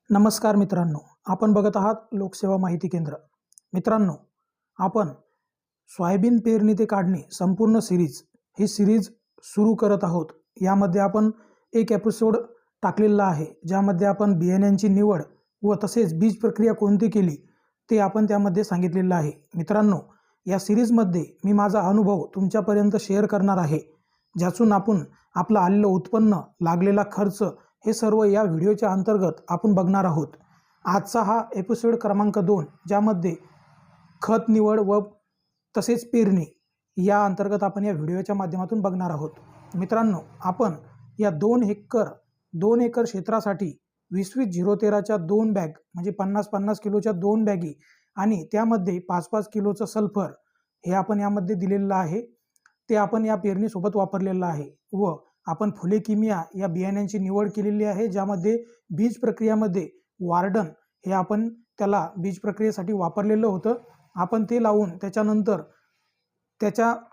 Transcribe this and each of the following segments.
नमस्कार मित्रांनो, आपण बघत आहात लोकसेवा माहिती केंद्र। मित्रांनो, आपण सोयाबीन पेरणी ते काढणी संपूर्ण ही सिरीज सुरू करत आहोत। यामध्ये आपण एक एपिसोड टाकलेला आहे, ज्यामध्ये आपण बियाण्यांची निवड व तसेच बीज प्रक्रिया कोणती केली ते आपण त्यामध्ये सांगितलेलं आहे। मित्रांनो, या सिरीजमध्ये मी माझा अनुभव तुमच्यापर्यंत शेअर करणार आहे, ज्यातून आपण आपलं आलेलं उत्पन्न, लागलेला खर्च हे सर्व या व्हिडिओच्या अंतर्गत आपण बघणार आहोत। आजचा हा एपिसोड क्रमांक 2, ज्यामध्ये खत निवड व तसेच पेरणी या अंतर्गत आपण या व्हिडिओच्या माध्यमातून बघणार आहोत। मित्रांनो, आपण या 2 एकर क्षेत्रासाठी 20-20-013च्या 2 बॅग म्हणजे 50-50 किलोच्या 2 बॅगी आणि त्यामध्ये 5-5 किलोचं सल्फर हे आपण यामध्ये दिलेलं आहे। ते आपण या पेरणीसोबत वापरलेलं आहे व आपण फुले किमिया या बियाण्यांची निवड केलेली आहे, ज्यामध्ये बीज प्रक्रियामध्ये वार्डन हे आपण त्याला बीज प्रक्रियेसाठी वापरलेलं होतं। आपण ते लावून त्याच्यानंतर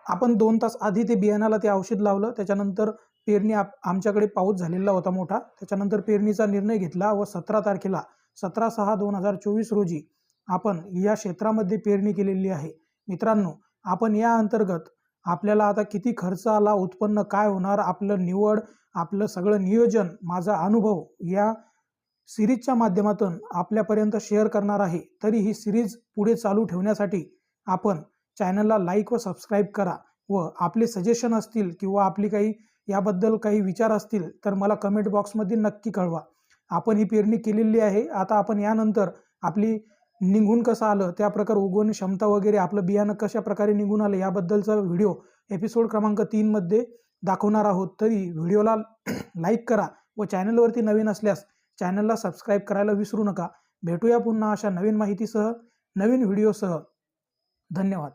आपण 2 तास आधी ते बियाण्याला ते औषध लावलं। त्याच्यानंतर पेरणी आमच्याकडे पाऊस झालेला होता मोठा। त्याच्यानंतर पेरणीचा निर्णय घेतला व 17 तारखेला 17/6/2024 रोजी आपण या क्षेत्रामध्ये पेरणी केलेली आहे। मित्रांनो, आपण या अंतर्गत आपल्याला आता किती खर्च आला, उत्पन्न काय होणार, आपलं निवड, आपलं सगळं नियोजन, माझा अनुभव या सिरीजच्या माध्यमातून आपल्यापर्यंत शेअर करणार आहे। तरी ही सिरीज पुढे चालू ठेवण्यासाठी आपण चॅनलला लाईक व सबस्क्राईब करा व आपले सजेशन असतील किंवा आपली काही याबद्दल काही विचार असतील तर मला कमेंट बॉक्समध्ये नक्की कळवा। आपण ही पेरणी केलेली आहे। आता आपण यानंतर आपली निघून कसं आलं, त्या प्रकार उगवण क्षमता वगैरे आपलं बियाणं कशा प्रकारे निघून आलं याबद्दलचा व्हिडिओ एपिसोड क्रमांक 3 मध्ये दाखवणार आहोत। तरी व्हिडिओला लाईक करा व चॅनलवरती नवीन असल्यास चॅनलला सबस्क्राईब करायला विसरू नका। भेटूया पुन्हा अशा नवीन माहितीसह, नवीन व्हिडिओसह। धन्यवाद।